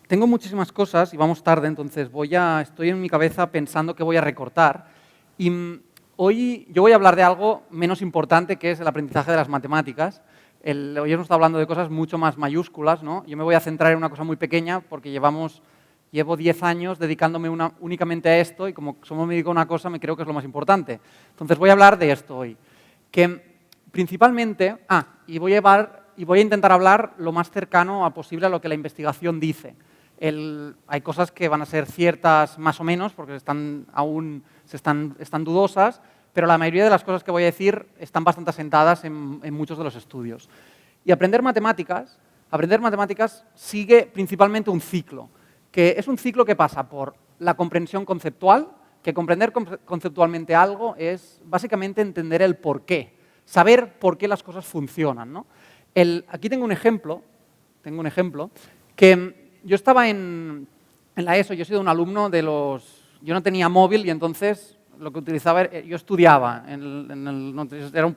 Tengo muchísimas cosas y vamos tarde, entonces estoy en mi cabeza pensando qué voy a recortar. Y hoy yo voy a hablar de algo menos importante, que es el aprendizaje de las matemáticas. Hoy hemos estado hablando de cosas mucho más mayúsculas, ¿no? Yo me voy a centrar en una cosa muy pequeña porque llevo 10 años dedicándome únicamente a esto y como solo me dedico a una cosa, me creo que es lo más importante. Entonces voy a hablar de esto hoy. Que principalmente, y voy a intentar hablar lo más cercano posible a lo que la investigación dice. Hay cosas que van a ser ciertas más o menos, porque están dudosas, pero la mayoría de las cosas que voy a decir están bastante asentadas en muchos de los estudios. Y aprender matemáticas sigue principalmente un ciclo, que es un ciclo que pasa por la comprensión conceptual, que comprender conceptualmente algo es básicamente entender el porqué, saber por qué las cosas funcionan, ¿no? Aquí tengo un ejemplo que yo estaba en la ESO, yo he sido un alumno yo no tenía móvil y entonces lo que utilizaba, yo estudiaba, era un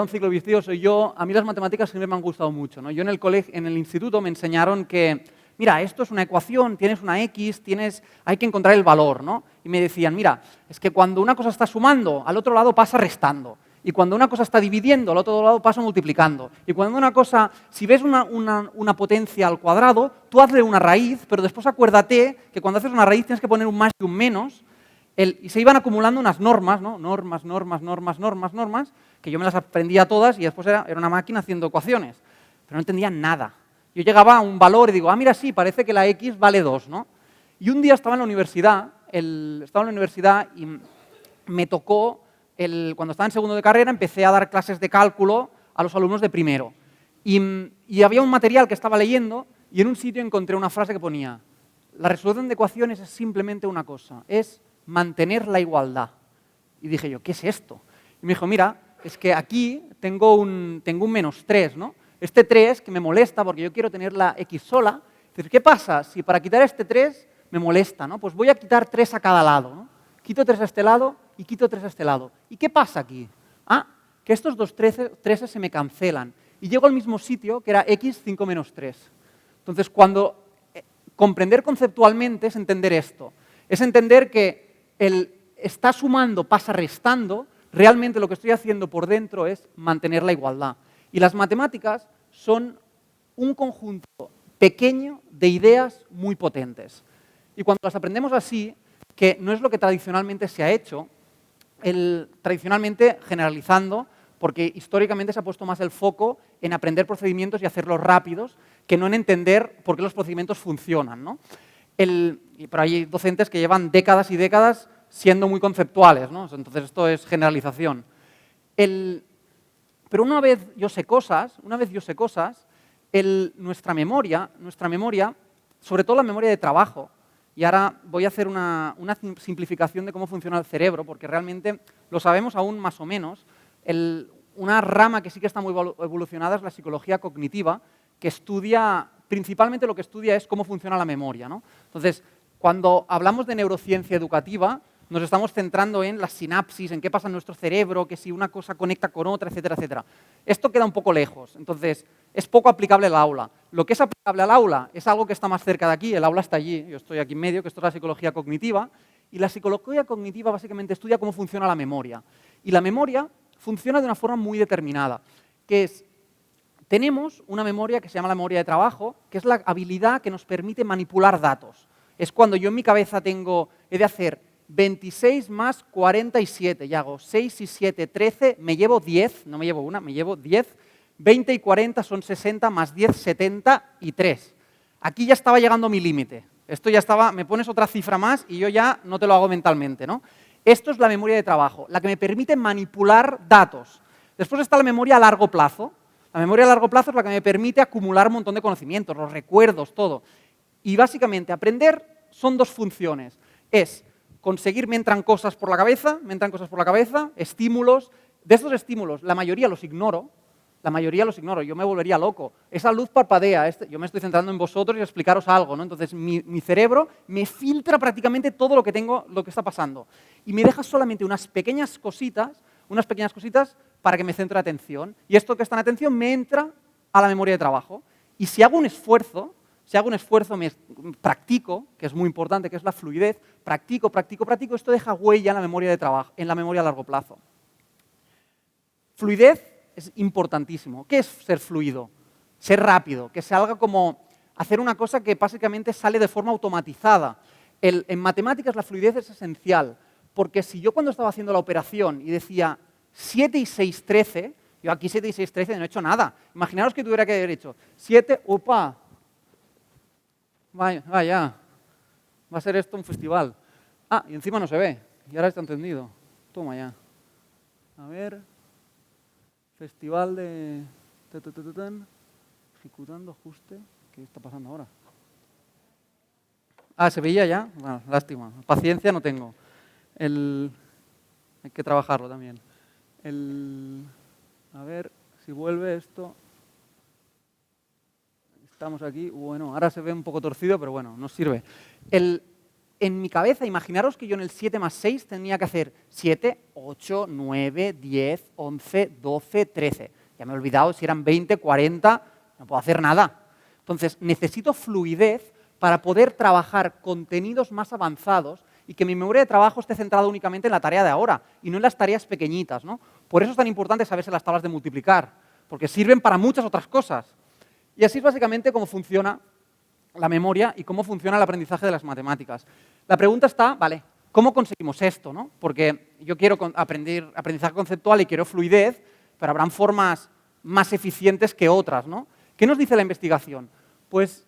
ciclo vicioso y a mí las matemáticas siempre me han gustado mucho, ¿no? Yo en el instituto me enseñaron que, mira, esto es una ecuación, tienes una X, hay que encontrar el valor, ¿no? Y me decían, mira, es que cuando una cosa está sumando, al otro lado pasa restando. Y cuando una cosa está dividiendo, al otro lado pasa multiplicando. Y cuando una cosa, si ves una potencia al cuadrado, tú hazle una raíz, pero después acuérdate que cuando haces una raíz tienes que poner un más y un menos. Y se iban acumulando unas normas, ¿no? Normas, que yo me las aprendía todas y después era una máquina haciendo ecuaciones. Pero no entendía nada. Yo llegaba a un valor y digo, mira, sí, parece que la X vale 2, ¿no? Y un día estaba en la universidad y me tocó, cuando estaba en segundo de carrera, empecé a dar clases de cálculo a los alumnos de primero. Y había un material que estaba leyendo y en un sitio encontré una frase que ponía: la resolución de ecuaciones es simplemente una cosa, es mantener la igualdad. Y dije yo, ¿qué es esto? Y me dijo, mira, es que aquí tengo un menos 3, ¿no? Este 3 que me molesta porque yo quiero tener la X sola. Entonces, ¿qué pasa si para quitar este 3 me molesta, ¿no? Pues voy a quitar 3 a cada lado, ¿no? Quito 3 a este lado y quito 3 a este lado. ¿Y qué pasa aquí? Que estos dos 13 se me cancelan. Y llego al mismo sitio que era X 5 menos 3. Entonces, comprender conceptualmente es entender esto. Es entender que el está sumando pasa restando, realmente lo que estoy haciendo por dentro es mantener la igualdad. Y las matemáticas son un conjunto pequeño de ideas muy potentes. Y cuando las aprendemos así, que no es lo que tradicionalmente se ha hecho, tradicionalmente generalizando, porque históricamente se ha puesto más el foco en aprender procedimientos y hacerlos rápidos, que no en entender por qué los procedimientos funcionan, ¿no? Pero hay docentes que llevan décadas y décadas siendo muy conceptuales, ¿no? Entonces esto es generalización. Pero una vez yo sé cosas, nuestra memoria, sobre todo la memoria de trabajo, y ahora voy a hacer una simplificación de cómo funciona el cerebro, porque realmente lo sabemos aún más o menos. Una rama que sí que está muy evolucionada es la psicología cognitiva, que principalmente lo que estudia es cómo funciona la memoria, ¿no? Entonces, cuando hablamos de neurociencia educativa, nos estamos centrando en las sinapsis, en qué pasa en nuestro cerebro, que si una cosa conecta con otra, etcétera, etcétera. Esto queda un poco lejos, entonces es poco aplicable al aula. Lo que es aplicable al aula es algo que está más cerca de aquí, el aula está allí, yo estoy aquí en medio, que esto es la psicología cognitiva, y la psicología cognitiva básicamente estudia cómo funciona la memoria. Y la memoria funciona de una forma muy determinada, que es, tenemos una memoria que se llama la memoria de trabajo, que es la habilidad que nos permite manipular datos. Es cuando yo en mi cabeza he de hacer 26 más 47, y hago 6 y 7, 13, me llevo 10, no me llevo una, me llevo 10, 20 y 40 son 60, más 10, 73. Aquí ya estaba llegando mi límite. Esto ya estaba, me pones otra cifra más y yo ya no te lo hago mentalmente, ¿no? Esto es la memoria de trabajo, la que me permite manipular datos. Después está la memoria a largo plazo. La memoria a largo plazo es la que me permite acumular un montón de conocimientos, los recuerdos, todo. Y básicamente aprender son dos funciones. Es conseguir, me entran cosas por la cabeza, estímulos. De estos estímulos, la mayoría los ignoro, yo me volvería loco. Esa luz parpadea, yo me estoy centrando en vosotros y a explicaros algo, ¿no? Entonces mi cerebro me filtra prácticamente todo lo que está pasando. Y me deja solamente unas pequeñas cositas para que me centre atención. Y esto que está en atención me entra a la memoria de trabajo. Y si hago un esfuerzo, Si hago un esfuerzo, practico, que es muy importante, que es la fluidez, practico, esto deja huella en la memoria de trabajo, en la memoria a largo plazo. Fluidez es importantísimo. ¿Qué es ser fluido? Ser rápido, que salga como hacer una cosa que básicamente sale de forma automatizada. En matemáticas la fluidez es esencial, porque si yo cuando estaba haciendo la operación y decía 7 y 6, 13, yo aquí 7 y 6, 13 no he hecho nada. Imaginaros que tuviera que haber hecho 7, opa, vaya, va a ser esto un festival. Ah, y encima no se ve, y ahora está entendido. Toma ya. A ver, festival de... Ejecutando ajuste. ¿Qué está pasando ahora? Ah, ¿se veía ya? Bueno, lástima. Paciencia no tengo. Hay que trabajarlo también. A ver si vuelve esto. Estamos aquí. Bueno, ahora se ve un poco torcido, pero bueno, nos sirve. En mi cabeza, imaginaros que yo en el 7 más 6 tenía que hacer 7, 8, 9, 10, 11, 12, 13. Ya me he olvidado si eran 20, 40, no puedo hacer nada. Entonces, necesito fluidez para poder trabajar contenidos más avanzados y que mi memoria de trabajo esté centrada únicamente en la tarea de ahora y no en las tareas pequeñitas, ¿no? Por eso es tan importante saberse las tablas de multiplicar, porque sirven para muchas otras cosas. Y así es básicamente cómo funciona la memoria y cómo funciona el aprendizaje de las matemáticas. La pregunta está, vale, ¿cómo conseguimos esto, no? Porque yo quiero aprendizaje conceptual y quiero fluidez, pero habrán formas más eficientes que otras, ¿no? ¿Qué nos dice la investigación? Pues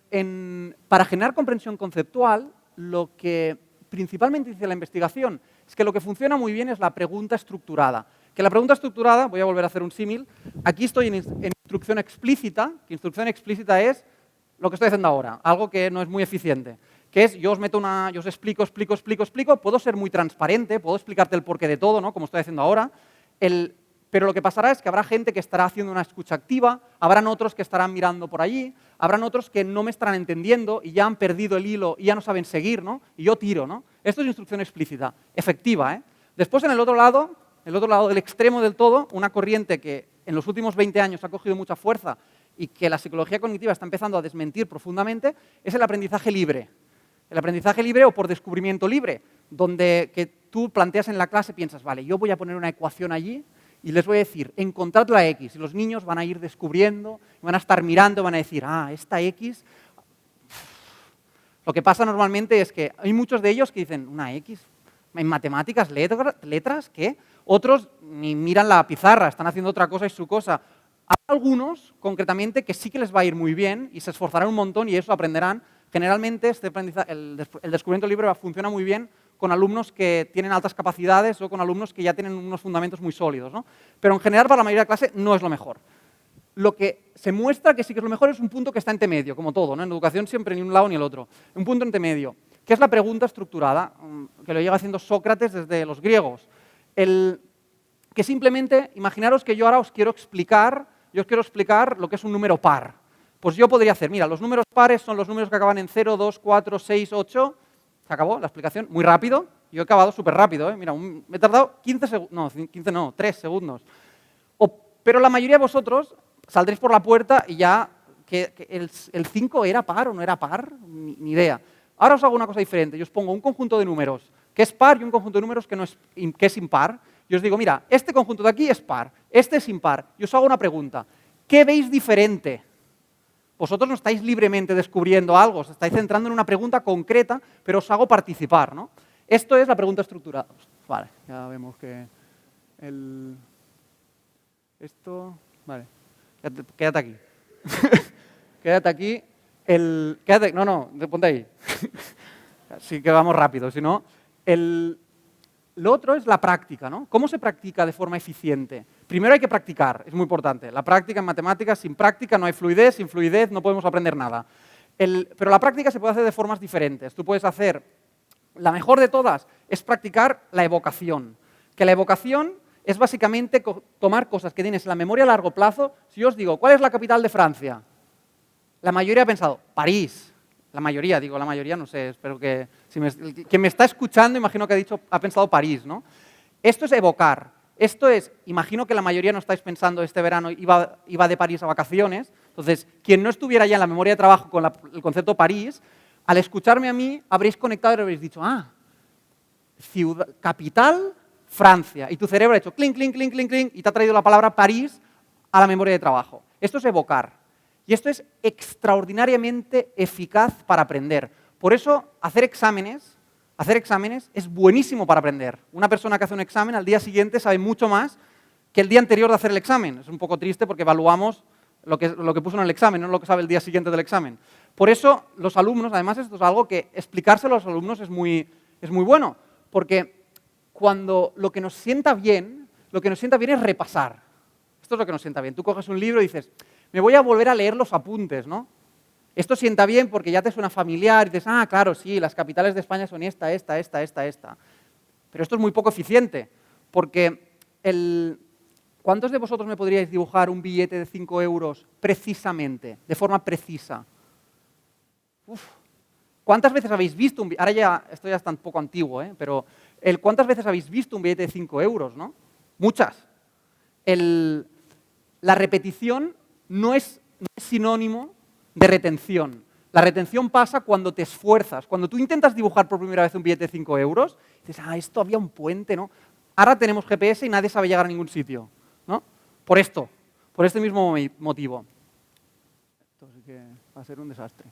para generar comprensión conceptual, lo que principalmente dice la investigación es que lo que funciona muy bien es la pregunta estructurada. Que la pregunta estructurada, voy a volver a hacer un símil, aquí estoy en instrucción explícita, que instrucción explícita es lo que estoy haciendo ahora, algo que no es muy eficiente, que es yo os explico, puedo ser muy transparente, puedo explicarte el porqué de todo, ¿no? Como estoy haciendo ahora, pero lo que pasará es que habrá gente que estará haciendo una escucha activa, habrán otros que estarán mirando por allí, habrán otros que no me estarán entendiendo y ya han perdido el hilo y ya no saben seguir, ¿no? Y yo tiro, ¿no? Esto es instrucción explícita, efectiva, ¿eh? Después, en el otro lado del extremo del todo, una corriente que en los últimos 20 años ha cogido mucha fuerza y que la psicología cognitiva está empezando a desmentir profundamente, es el aprendizaje libre. El aprendizaje libre o por descubrimiento libre, donde que tú planteas en la clase, piensas, vale, yo voy a poner una ecuación allí y les voy a decir, encontrad la X, y los niños van a ir descubriendo, van a estar mirando, van a decir, ah, esta X... Lo que pasa normalmente es que hay muchos de ellos que dicen, una X, en matemáticas, letras, ¿qué? Otros ni miran la pizarra, están haciendo otra cosa y su cosa. Hay algunos, concretamente, que sí que les va a ir muy bien y se esforzarán un montón y eso aprenderán. Generalmente el descubrimiento libre funciona muy bien con alumnos que tienen altas capacidades o con alumnos que ya tienen unos fundamentos muy sólidos, ¿no? Pero en general para la mayoría de la clase no es lo mejor. Lo que se muestra que sí que es lo mejor es un punto que está entre medio, como todo, ¿no? En educación siempre ni un lado ni el otro. Un punto entre medio, que es la pregunta estructurada, que lo lleva haciendo Sócrates desde los griegos. Que simplemente, imaginaros que yo ahora os quiero explicar lo que es un número par. Pues yo podría hacer, mira, los números pares son los números que acaban en 0, 2, 4, 6, 8. Se acabó la explicación, muy rápido. Yo he acabado súper rápido, ¿eh? Mira, me he tardado 15 segundos, no, 15 no, 3 segundos. Pero la mayoría de vosotros saldréis por la puerta y ya, que el 5 era par o no era par, ni idea. Ahora os hago una cosa diferente, yo os pongo un conjunto de números que es par y un conjunto de números que es impar. Y os digo, mira, este conjunto de aquí es par, este es impar. Y os hago una pregunta, ¿qué veis diferente? Vosotros no estáis libremente descubriendo algo, os estáis centrando en una pregunta concreta, pero os hago participar, ¿no? Esto es la pregunta estructurada. Vale, ya vemos que esto... Vale, quédate aquí. Quédate aquí. No, ponte ahí. Así que vamos rápido, si no... Lo otro es la práctica, ¿no? ¿Cómo se practica de forma eficiente? Primero hay que practicar, es muy importante. La práctica en matemáticas, sin práctica no hay fluidez, sin fluidez no podemos aprender nada. Pero la práctica se puede hacer de formas diferentes. Tú puedes hacer, la mejor de todas, es practicar la evocación. Que la evocación es básicamente tomar cosas que tienes en la memoria a largo plazo. Si yo os digo, ¿cuál es la capital de Francia? La mayoría ha pensado, París. La mayoría, no sé, espero que... quien me está escuchando, imagino que ha pensado París, ¿no? Esto es evocar. Esto es, imagino que la mayoría no estáis pensando este verano iba de París a vacaciones, entonces, quien no estuviera ya en la memoria de trabajo con el concepto París, al escucharme a mí, habréis conectado y habréis dicho, ciudad, capital, Francia. Y tu cerebro ha hecho clink, clink, clink, clink, clink, y te ha traído la palabra París a la memoria de trabajo. Esto es evocar. Y esto es extraordinariamente eficaz para aprender. Por eso, hacer exámenes es buenísimo para aprender. Una persona que hace un examen al día siguiente sabe mucho más que el día anterior de hacer el examen. Es un poco triste porque evaluamos lo que puso en el examen, no lo que sabe el día siguiente del examen. Por eso, los alumnos, además esto es algo que explicárselo a los alumnos es muy bueno, porque cuando lo que nos sienta bien es repasar. Esto es lo que nos sienta bien. Tú coges un libro y dices, me voy a volver a leer los apuntes, ¿no? Esto sienta bien porque ya te suena familiar y dices, claro, sí, las capitales de España son esta. Pero esto es muy poco eficiente, porque ¿cuántos de vosotros me podríais dibujar un billete de 5 euros precisamente, de forma precisa? ¿Cuántas veces habéis visto un billete? Ahora ya, esto ya está un poco antiguo, pero ¿cuántas veces habéis visto un billete de 5 euros, no? Muchas. La repetición no es sinónimo de retención. La retención pasa cuando te esfuerzas. Cuando tú intentas dibujar por primera vez un billete de 5 euros, dices, esto había un puente, ¿no? Ahora tenemos GPS y nadie sabe llegar a ningún sitio, ¿no? Por este mismo motivo. Esto sí que va a ser un desastre.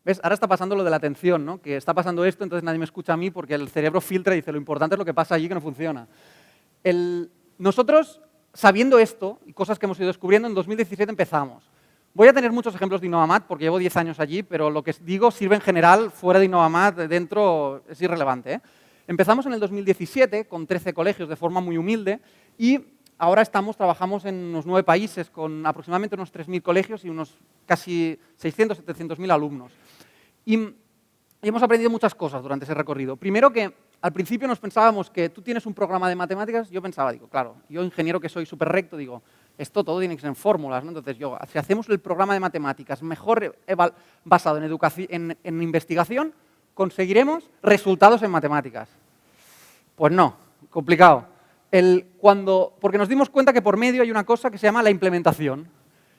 ¿Ves? Ahora está pasando lo de la atención, ¿no? Que está pasando esto, entonces nadie me escucha a mí porque el cerebro filtra y dice, lo importante es lo que pasa allí que no funciona. Nosotros, sabiendo esto y cosas que hemos ido descubriendo, en 2017 empezamos. Voy a tener muchos ejemplos de Innovamat porque llevo 10 años allí, pero lo que digo sirve en general, fuera de Innovamat, dentro es irrelevante. Empezamos en el 2017 con 13 colegios de forma muy humilde y ahora trabajamos en unos 9 países con aproximadamente unos 3.000 colegios y unos casi 600, 700.000 alumnos. Y hemos aprendido muchas cosas durante ese recorrido. Primero que al principio nos pensábamos que tú tienes un programa de matemáticas, yo pensaba, claro, yo ingeniero que soy súper recto, esto todo tiene que ser en fórmulas, ¿no? Entonces si hacemos el programa de matemáticas mejor basado en educación, en investigación, conseguiremos resultados en matemáticas. Pues no, complicado. Porque nos dimos cuenta que por medio hay una cosa que se llama la implementación.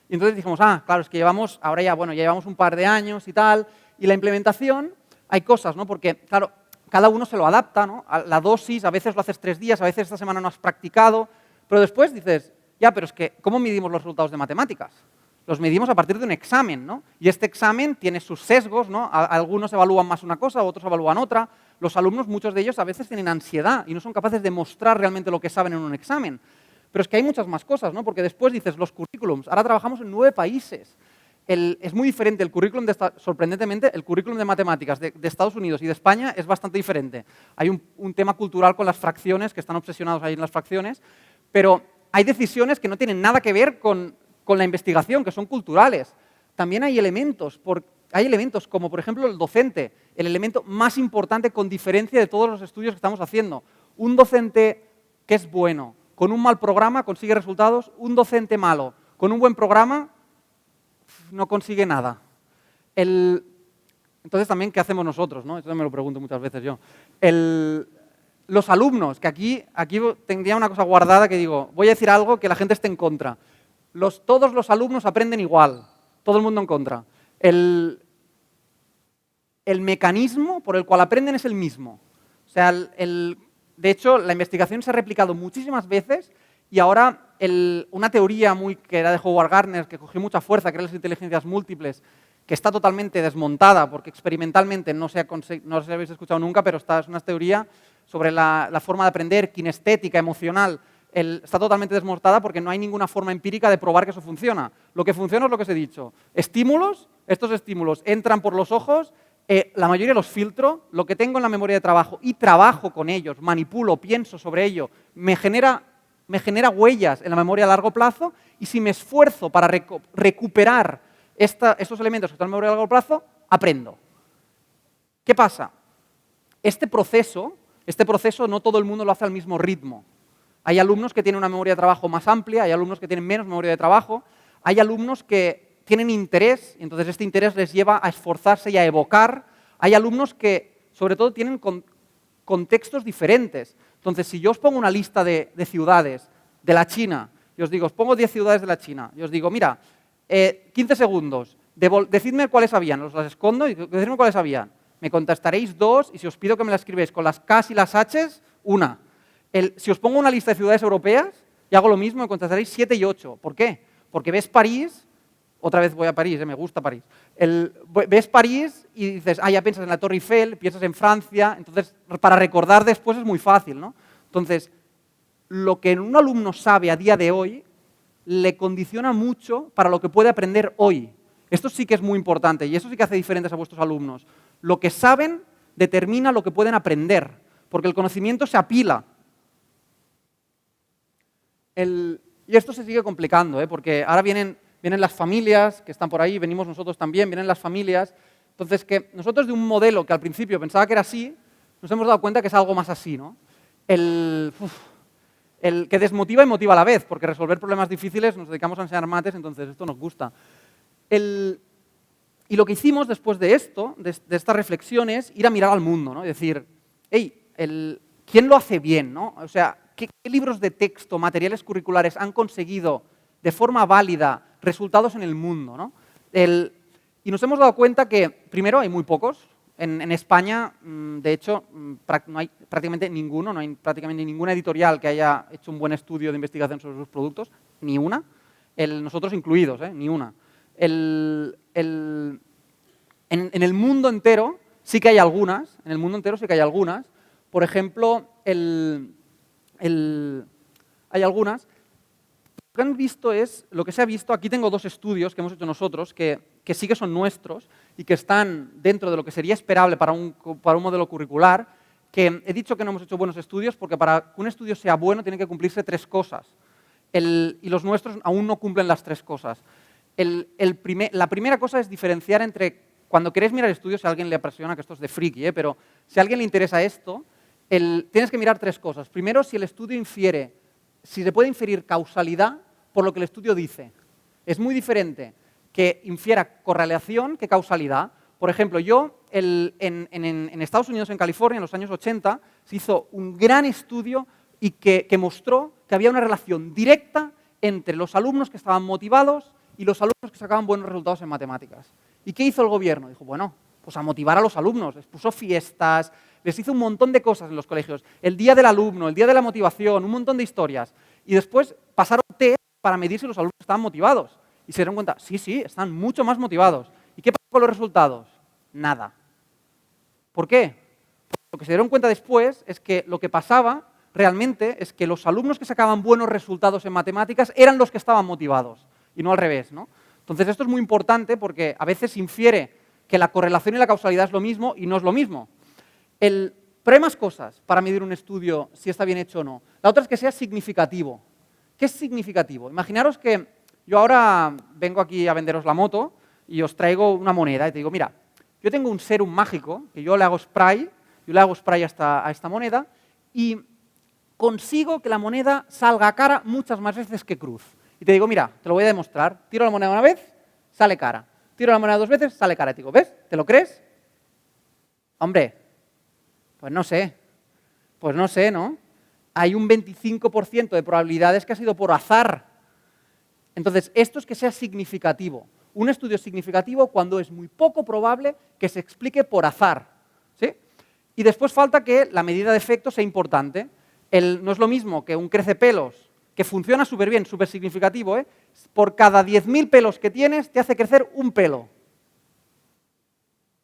Y entonces dijimos, claro, es que ya llevamos un par de años y tal, y la implementación, hay cosas, ¿no? Porque, claro, cada uno se lo adapta, ¿no? A la dosis, a veces lo haces 3 días, a veces esta semana no has practicado, pero después dices, pero es que, ¿cómo medimos los resultados de matemáticas? Los medimos a partir de un examen, ¿no? Y este examen tiene sus sesgos, ¿no? Algunos evalúan más una cosa, otros evalúan otra. Los alumnos, muchos de ellos, a veces tienen ansiedad y no son capaces de mostrar realmente lo que saben en un examen. Pero es que hay muchas más cosas, ¿no? Porque después dices, los currículums, ahora trabajamos en 9 países. Es muy diferente el currículum, sorprendentemente, el currículum de matemáticas de Estados Unidos y de España es bastante diferente. Hay un tema cultural con las fracciones, que están obsesionados ahí en las fracciones, pero hay decisiones que no tienen nada que ver con la investigación, que son culturales. También hay elementos como, por ejemplo, el docente, el elemento más importante con diferencia de todos los estudios que estamos haciendo. Un docente que es bueno, con un mal programa consigue resultados, un docente malo, con un buen programa no consigue nada. Entonces también, ¿qué hacemos nosotros, no? Eso me lo pregunto muchas veces yo. Los alumnos, que aquí tendría una cosa guardada que digo, voy a decir algo que la gente esté en contra. Todos los alumnos aprenden igual, todo el mundo en contra. El mecanismo por el cual aprenden es el mismo. O sea, de hecho, la investigación se ha replicado muchísimas veces y ahora una teoría que era de Howard Gardner, que cogió mucha fuerza, que eran las inteligencias múltiples, que está totalmente desmontada porque experimentalmente no se habéis escuchado nunca, pero es una teoría sobre la forma de aprender, kinestética, emocional. Está totalmente desmontada porque no hay ninguna forma empírica de probar que eso funciona. Lo que funciona es lo que os he dicho. Estos estímulos entran por los ojos, la mayoría los filtro, lo que tengo en la memoria de trabajo y trabajo con ellos, manipulo, pienso sobre ello, me genera huellas en la memoria a largo plazo y si me esfuerzo para recuperar estos elementos que están en la memoria a largo plazo, aprendo. ¿Qué pasa? Este proceso no todo el mundo lo hace al mismo ritmo. Hay alumnos que tienen una memoria de trabajo más amplia, hay alumnos que tienen menos memoria de trabajo, hay alumnos que tienen interés, y entonces este interés les lleva a esforzarse y a evocar. Hay alumnos que, sobre todo, tienen contextos diferentes. Entonces, si yo os pongo una lista de ciudades de la China, y os digo, os pongo 10 ciudades de la China, y os digo, mira, 15 segundos, decidme cuáles habían, os las escondo y decidme cuáles habían. Me contestaréis 2, y si os pido que me las escribáis con las Ks y las Hs, 1. Si os pongo una lista de ciudades europeas y hago lo mismo, me contestaréis 7 y 8. ¿Por qué? Porque ves París, otra vez voy a París, me gusta París. Ves París y dices, ya piensas en la Torre Eiffel, piensas en Francia, entonces para recordar después es muy fácil, ¿no? Entonces, lo que un alumno sabe a día de hoy le condiciona mucho para lo que puede aprender hoy. Esto sí que es muy importante y eso sí que hace diferentes a vuestros alumnos. Lo que saben determina lo que pueden aprender, porque el conocimiento se apila. Y esto se sigue complicando, porque ahora vienen las familias que están por ahí, venimos nosotros también, vienen las familias. Entonces, que nosotros de un modelo que al principio pensaba que era así, nos hemos dado cuenta que es algo más así, ¿no? El que desmotiva y motiva a la vez, porque resolver problemas difíciles nos dedicamos a enseñar mates, entonces esto nos gusta. Y lo que hicimos después de esto, de esta reflexión, es ir a mirar al mundo, ¿no? Y decir, ¿quién lo hace bien, ¿no? O sea, ¿qué libros de texto, materiales curriculares han conseguido de forma válida resultados en el mundo, ¿no? Y nos hemos dado cuenta que, primero, hay muy pocos. En España, de hecho, no hay prácticamente ninguno, no hay prácticamente ninguna editorial que haya hecho un buen estudio de investigación sobre sus productos, ni una, nosotros incluidos, ni una. En el mundo entero sí que hay algunas, por ejemplo, hay algunas. Lo que han visto es, lo que se ha visto, aquí tengo 2 estudios que hemos hecho nosotros, que sí que son nuestros y que están dentro de lo que sería esperable para un modelo curricular, que he dicho que no hemos hecho buenos estudios porque para que un estudio sea bueno tienen que cumplirse 3 cosas. Y los nuestros aún no cumplen las 3 cosas. La primera cosa es diferenciar entre, cuando queréis mirar estudios, si a alguien le apasiona, que esto es de friki, pero si a alguien le interesa esto, tienes que mirar 3 cosas. Primero, si el estudio infiere, si se puede inferir causalidad por lo que el estudio dice. Es muy diferente que infiera correlación que causalidad. Por ejemplo, en Estados Unidos, en California, en los años 80, se hizo un gran estudio y que mostró que había una relación directa entre los alumnos que estaban motivados y los alumnos que sacaban buenos resultados en matemáticas. ¿Y qué hizo el gobierno? Dijo, bueno, pues a motivar a los alumnos. Les puso fiestas, les hizo un montón de cosas en los colegios. El día del alumno, el día de la motivación, un montón de historias. Y después pasaron test para medir si los alumnos estaban motivados. Y se dieron cuenta, sí, están mucho más motivados. ¿Y qué pasó con los resultados? Nada. ¿Por qué? Porque lo que se dieron cuenta después es que lo que pasaba realmente es que los alumnos que sacaban buenos resultados en matemáticas eran los que estaban motivados, y no al revés, ¿no? Entonces esto es muy importante porque a veces se infiere que la correlación y la causalidad es lo mismo y no es lo mismo. Pero hay más cosas para medir un estudio si está bien hecho o no. La otra es que sea significativo. ¿Qué es significativo? Imaginaros que yo ahora vengo aquí a venderos la moto y os traigo una moneda y te digo, mira, yo tengo un serum mágico que yo le hago spray a esta moneda y consigo que la moneda salga cara muchas más veces que cruz. Y te digo, mira, te lo voy a demostrar. Tiro la moneda una vez, sale cara. Tiro la moneda 2 veces, sale cara. Y te digo, ¿ves? ¿Te lo crees? Hombre, pues no sé, ¿no? Hay un 25% de probabilidades que ha sido por azar. Entonces, esto es que sea significativo. Un estudio es significativo cuando es muy poco probable que se explique por azar, ¿sí? Y después falta que la medida de efecto sea importante. No es lo mismo que un crecepelos que funciona súper bien, súper significativo, por cada 10.000 pelos que tienes te hace crecer un pelo.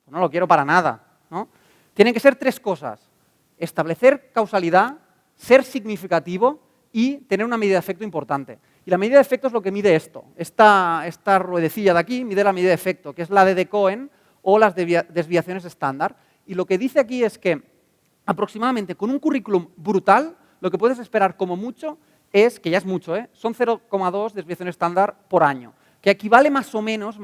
Pues no lo quiero para nada, ¿no? Tienen que ser 3 cosas. Establecer causalidad, ser significativo y tener una medida de efecto importante. Y la medida de efecto es lo que mide esto. Esta ruedecilla de aquí mide la medida de efecto, que es la de Cohen o las desviaciones estándar. Y lo que dice aquí es que aproximadamente con un currículum brutal, lo que puedes esperar como mucho es, que ya es mucho, son 0,2 desviación estándar por año, que equivale más o menos,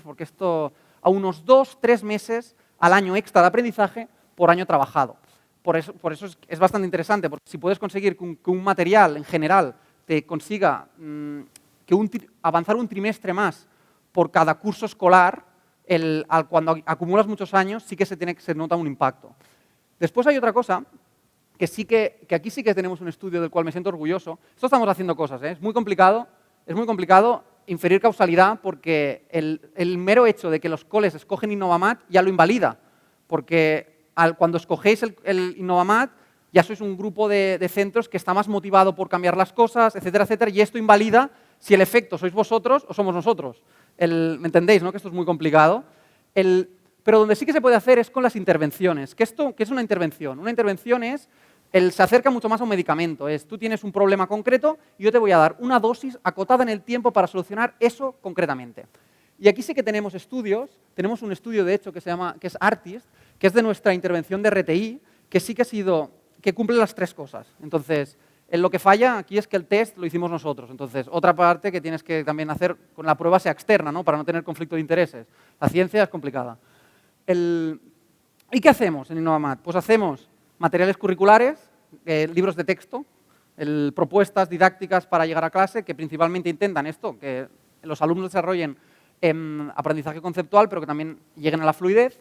porque esto a unos 2-3 meses al año extra de aprendizaje por año trabajado. Por eso es bastante interesante, porque si puedes conseguir que un material en general te consiga avanzar un trimestre más por cada curso escolar, cuando acumulas muchos años sí que se nota un impacto. Después hay otra cosa, que aquí sí que tenemos un estudio del cual me siento orgulloso. Esto estamos haciendo cosas, ¿eh? Es muy complicado inferir causalidad porque el mero hecho de que los coles escogen Innovamat ya lo invalida, porque cuando escogéis el Innovamat ya sois un grupo de centros que está más motivado por cambiar las cosas, etcétera, etcétera, y esto invalida si el efecto sois vosotros o somos nosotros. ¿Me entendéis, no? Que esto es muy complicado. Pero donde sí que se puede hacer es con las intervenciones. ¿Qué es una intervención? Una intervención se acerca mucho más a un medicamento. Tú tienes un problema concreto y yo te voy a dar una dosis acotada en el tiempo para solucionar eso concretamente. Y aquí sí que tenemos estudios. Tenemos un estudio, de hecho, que es ARTIST, que es de nuestra intervención de RTI, que sí que cumple las tres cosas. Entonces, lo que falla aquí es que el test lo hicimos nosotros. Entonces, otra parte que tienes que también hacer con la prueba sea externa, ¿no? Para no tener conflicto de intereses. La ciencia es complicada. ¿Y qué hacemos en Innovamat? Pues hacemos materiales curriculares, libros de texto, propuestas didácticas para llegar a clase que principalmente intentan esto, que los alumnos desarrollen aprendizaje conceptual, pero que también lleguen a la fluidez.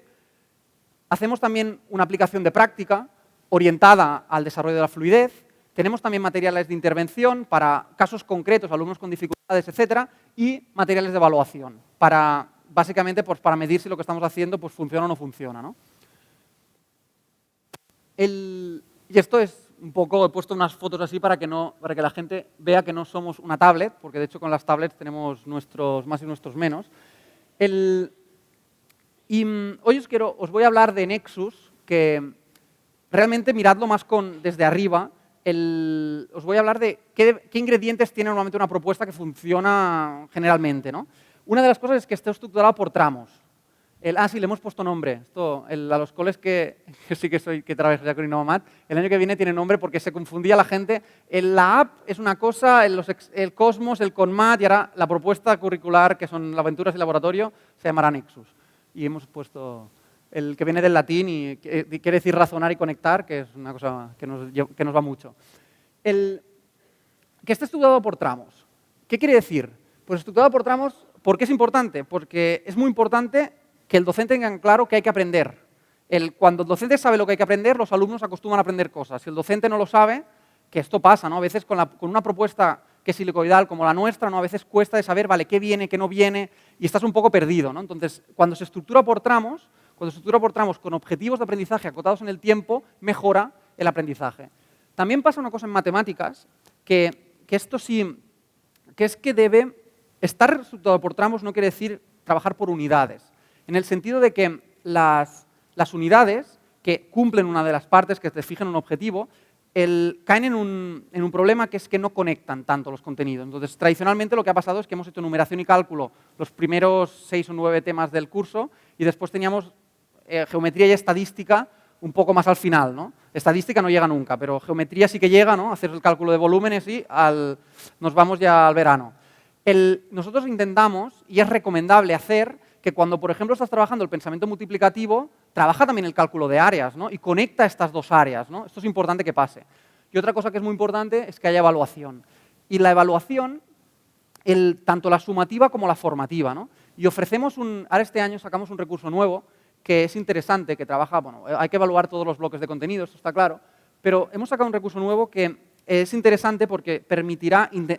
Hacemos también una aplicación de práctica orientada al desarrollo de la fluidez. Tenemos también materiales de intervención para casos concretos, alumnos con dificultades, etcétera, y materiales de evaluación básicamente pues, para medir si lo que estamos haciendo pues, funciona o no funciona, ¿no? Y esto es un poco, he puesto unas fotos así para que la gente vea que no somos una tablet, porque de hecho con las tablets tenemos nuestros más y nuestros menos. Hoy os voy a hablar de Nexus, que realmente miradlo más desde arriba. Os voy a hablar de qué ingredientes tiene normalmente una propuesta que funciona generalmente, ¿no? Una de las cosas es que esté estructurado por tramos. Sí, le hemos puesto nombre. Esto, a los coles que trabajo ya con Innovamat, el año que viene tiene nombre porque se confundía la gente. La app es una cosa, el Cosmos, el Conmat y ahora la propuesta curricular, que son aventuras y laboratorio, se llamará Nexus. Y hemos puesto el que viene del latín y quiere decir razonar y conectar, que es una cosa que nos va mucho. Que esté estructurado por tramos. ¿Qué quiere decir? Pues estructurado por tramos, ¿por qué es importante? Porque es muy importante que el docente tenga claro que hay que aprender. Cuando el docente sabe lo que hay que aprender, los alumnos acostumbran a aprender cosas. Si el docente no lo sabe, que esto pasa, ¿no? A veces con una propuesta que es helicoidal como la nuestra, ¿no? A veces cuesta de saber, vale, qué viene, qué no viene, y estás un poco perdido, ¿no? Entonces, cuando se estructura por tramos con objetivos de aprendizaje acotados en el tiempo, mejora el aprendizaje. También pasa una cosa en matemáticas, que esto sí, que es que debe estar estructurado por tramos no quiere decir trabajar por unidades, en el sentido de que las unidades que cumplen una de las partes, que te fijan un objetivo, caen en un problema que es que no conectan tanto los contenidos. Entonces, tradicionalmente lo que ha pasado es que hemos hecho numeración y cálculo los primeros 6 o 9 temas del curso y después teníamos geometría y estadística un poco más al final, ¿no? Estadística no llega nunca, pero geometría sí que llega, ¿no? Hacer el cálculo de volúmenes y nos vamos ya al verano. Nosotros intentamos, y es recomendable hacer, que cuando, por ejemplo, estás trabajando el pensamiento multiplicativo, trabaja también el cálculo de áreas, ¿no? Y conecta estas dos áreas, ¿no? Esto es importante que pase. Y otra cosa que es muy importante es que haya evaluación. Y la evaluación, tanto la sumativa como la formativa, ¿no? Y ofrecemos ahora este año sacamos un recurso nuevo que es interesante, que trabaja, bueno, hay que evaluar todos los bloques de contenido, esto está claro, pero hemos sacado un recurso nuevo que es interesante porque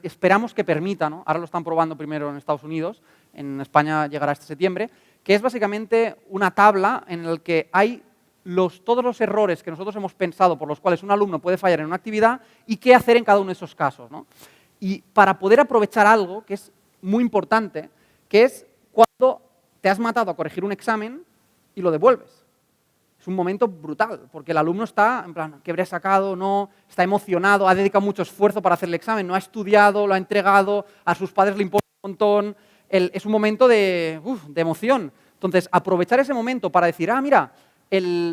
esperamos que permita, ¿no? Ahora lo están probando primero en Estados Unidos, en España llegará este septiembre, que es básicamente una tabla en la que hay todos los errores que nosotros hemos pensado por los cuales un alumno puede fallar en una actividad y qué hacer en cada uno de esos casos, ¿no? Y para poder aprovechar algo que es muy importante, que es cuando te has matado a corregir un examen y lo devuelves. Es un momento brutal, porque el alumno está, en plan, ¿qué habré sacado? No, está emocionado, ha dedicado mucho esfuerzo para hacer el examen, no ha estudiado, lo ha entregado, a sus padres le importa un montón. Es un momento de emoción. Entonces, aprovechar ese momento para decir, mira,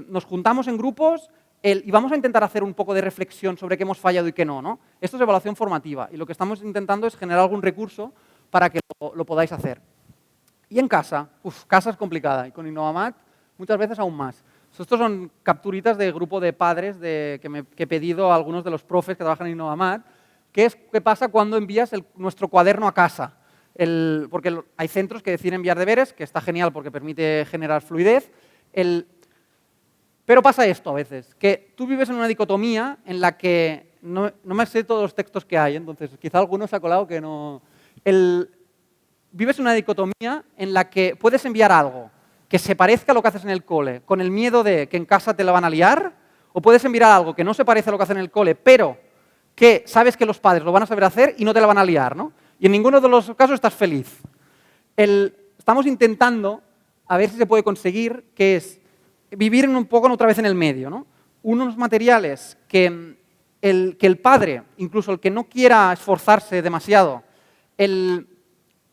nos juntamos en grupos y vamos a intentar hacer un poco de reflexión sobre qué hemos fallado y qué no, ¿no? Esto es evaluación formativa y lo que estamos intentando es generar algún recurso para que lo podáis hacer. Y en casa, casa es complicada y con Innovamat muchas veces aún más. Estos son capturitas de grupo de padres que he pedido a algunos de los profes que trabajan en Innovamat, qué pasa cuando envías nuestro cuaderno a casa. Porque hay centros que deciden enviar deberes, que está genial porque permite generar fluidez. Pero pasa esto a veces, que tú vives en una dicotomía en la que no me sé todos los textos que hay, entonces quizá alguno se ha colado que no... Vives en una dicotomía en la que puedes enviar algo que se parezca a lo que haces en el cole, con el miedo de que en casa te la van a liar, o puedes enviar algo que no se parece a lo que hacen en el cole, pero que sabes que los padres lo van a saber hacer y no te la van a liar, ¿no? Y en ninguno de los casos estás feliz. Estamos intentando a ver si se puede conseguir, que es vivir un poco otra vez en el medio, ¿no? Unos materiales que el padre, incluso el que no quiera esforzarse demasiado,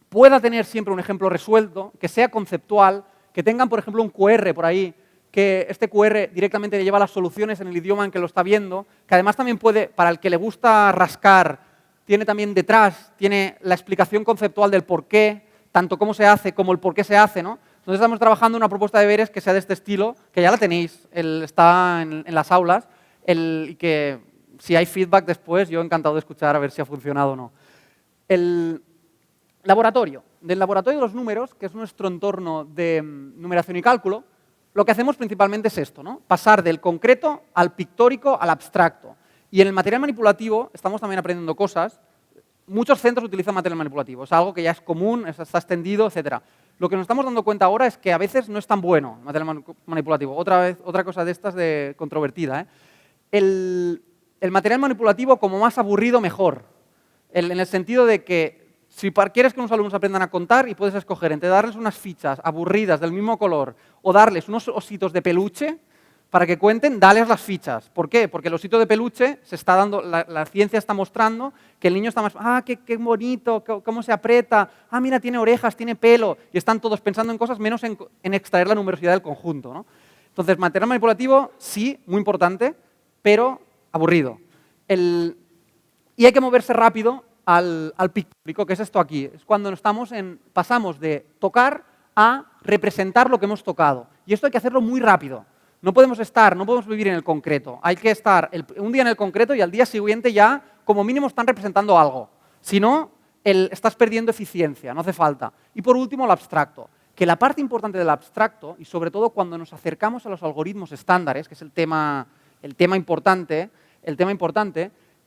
pueda tener siempre un ejemplo resuelto, que sea conceptual, que tengan, por ejemplo, un QR por ahí, que este QR directamente le lleva las soluciones en el idioma en que lo está viendo, que además también puede, para el que le gusta rascar, tiene también detrás, tiene la explicación conceptual del por qué, tanto cómo se hace como el por qué se hace, ¿no? Entonces estamos trabajando en una propuesta de deberes que sea de este estilo, que ya la tenéis, está en las aulas, y que si hay feedback después, yo encantado de escuchar a ver si ha funcionado o no. El laboratorio. Del laboratorio de los números, que es nuestro entorno de numeración y cálculo, lo que hacemos principalmente es esto, ¿no? Pasar del concreto al pictórico al abstracto. Y en el material manipulativo estamos también aprendiendo cosas. Muchos centros utilizan material manipulativo, es algo que ya es común, está extendido, etc. Lo que nos estamos dando cuenta ahora es que a veces no es tan bueno el material manipulativo. Otra cosa de estas de controvertida, ¿eh? El material manipulativo, como más aburrido, mejor. En el sentido de que si quieres que unos alumnos aprendan a contar y puedes escoger entre darles unas fichas aburridas del mismo color o darles unos ositos de peluche para que cuenten, dales las fichas. ¿Por qué? Porque el osito de peluche se está dando, la ciencia está mostrando que el niño está más, qué bonito, cómo se aprieta, mira, tiene orejas, tiene pelo, y están todos pensando en cosas menos en extraer la numerosidad del conjunto, ¿no? Entonces, material manipulativo, sí, muy importante, pero aburrido. Y hay que moverse rápido al pictórico, que es esto aquí. Es cuando pasamos de tocar a representar lo que hemos tocado. Y esto hay que hacerlo muy rápido. No podemos vivir en el concreto. Hay que estar un día en el concreto y al día siguiente ya, como mínimo, están representando algo. Si no, estás perdiendo eficiencia, no hace falta. Y por último, el abstracto. Que la parte importante del abstracto, y sobre todo cuando nos acercamos a los algoritmos estándares, que es el tema importante,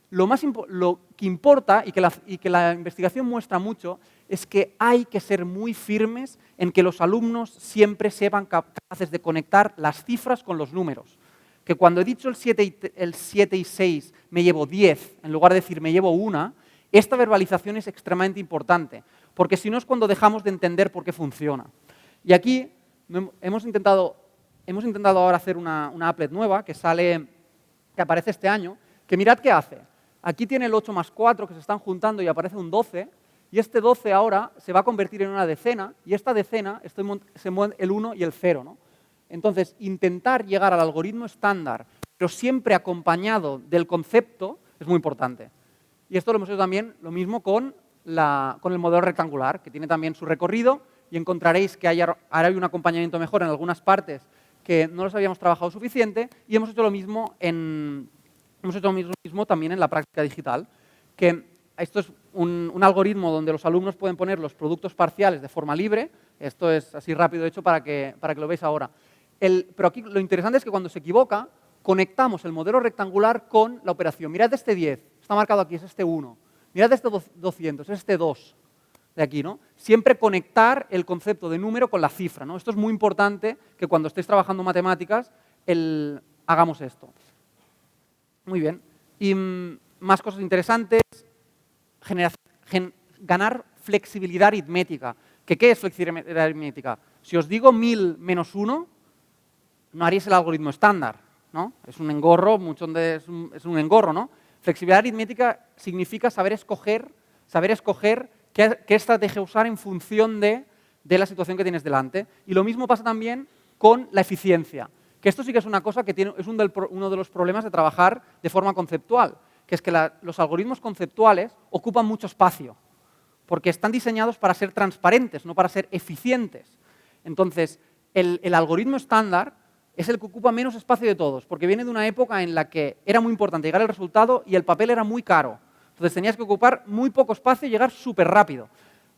lo que importa y que la investigación muestra mucho es que hay que ser muy firmes en que los alumnos siempre sepan capaces de conectar las cifras con los números. Que cuando he dicho el 7 y 6 me llevo 10, en lugar de decir me llevo 1, esta verbalización es extremadamente importante, porque si no es cuando dejamos de entender por qué funciona. Y aquí hemos intentado ahora hacer una applet nueva que aparece este año, que mirad qué hace. Aquí tiene el 8 más 4 que se están juntando y aparece un 12, y este 12 ahora se va a convertir en una decena, y esta decena se mueve el 1 y el 0, ¿no? Entonces, intentar llegar al algoritmo estándar, pero siempre acompañado del concepto, es muy importante. Y esto lo hemos hecho también lo mismo con el modelo rectangular, que tiene también su recorrido, y encontraréis que ahora hay un acompañamiento mejor en algunas partes que no los habíamos trabajado suficiente, y hemos hecho lo mismo también en la práctica digital, que esto es un algoritmo donde los alumnos pueden poner los productos parciales de forma libre. Esto es así rápido hecho para que lo veáis ahora. Pero aquí lo interesante es que cuando se equivoca, conectamos el modelo rectangular con la operación. Mirad este 10, está marcado aquí, es este 1. Mirad este 200, es este 2 de aquí, ¿no? Siempre conectar el concepto de número con la cifra, ¿no? Esto es muy importante que cuando estéis trabajando matemáticas hagamos esto. Muy bien. Y más cosas interesantes. Ganar flexibilidad aritmética. ¿Qué es flexibilidad aritmética? Si os digo 1000 menos 1, no haríais el algoritmo estándar, ¿no? Es un engorro, es un engorro, ¿no? Flexibilidad aritmética significa saber escoger qué estrategia usar en función de la situación que tienes delante. Y lo mismo pasa también con la eficiencia. Que esto sí que es una cosa que es uno de los problemas de trabajar de forma conceptual, que es que los algoritmos conceptuales ocupan mucho espacio, porque están diseñados para ser transparentes, no para ser eficientes. Entonces, el algoritmo estándar es el que ocupa menos espacio de todos, porque viene de una época en la que era muy importante llegar al resultado y el papel era muy caro. Entonces tenías que ocupar muy poco espacio y llegar súper rápido.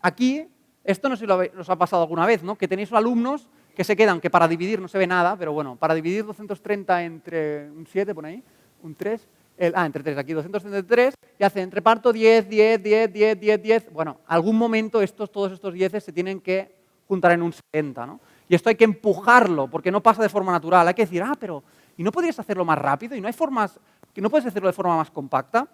Aquí, esto no sé si os ha pasado alguna vez, ¿no? Que tenéis alumnos que se quedan, que para dividir, no se ve nada, pero bueno, para dividir 230 entre un 7, pon ahí, un 3, entre 3, aquí 233, y hace entre reparto 10, 10, 10, 10, 10, 10. Bueno, algún momento todos estos 10 se tienen que juntar en un 70, ¿no? Y esto hay que empujarlo, porque no pasa de forma natural. Hay que decir, pero ¿y no podrías hacerlo más rápido? ¿Y no hay formas, que no puedes hacerlo de forma más compacta?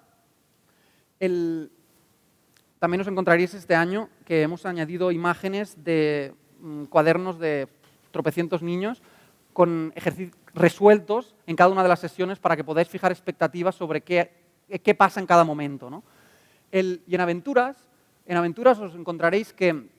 También os encontraréis este año que hemos añadido imágenes de cuadernos de tropecientos niños con ejercicios resueltos en cada una de las sesiones para que podáis fijar expectativas sobre qué pasa en cada momento, ¿no? Y en aventuras os encontraréis que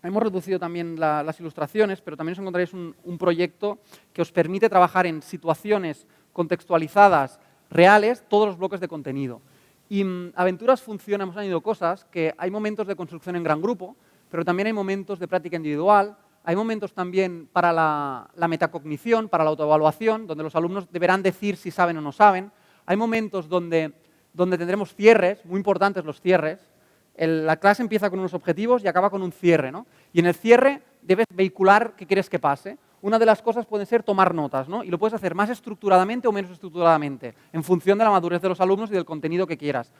hemos reducido también las ilustraciones, pero también os encontraréis un proyecto que os permite trabajar en situaciones contextualizadas, reales, todos los bloques de contenido. Y aventuras funciona, hemos añadido cosas, que hay momentos de construcción en gran grupo, pero también hay momentos de práctica individual, hay momentos también para la metacognición, para la autoevaluación, donde los alumnos deberán decir si saben o no saben. Hay momentos donde tendremos cierres, muy importantes los cierres. La clase empieza con unos objetivos y acaba con un cierre, ¿no? Y en el cierre debes vehicular qué quieres que pase. Una de las cosas puede ser tomar notas, ¿no? Y lo puedes hacer más estructuradamente o menos estructuradamente, en función de la madurez de los alumnos y del contenido que quieras.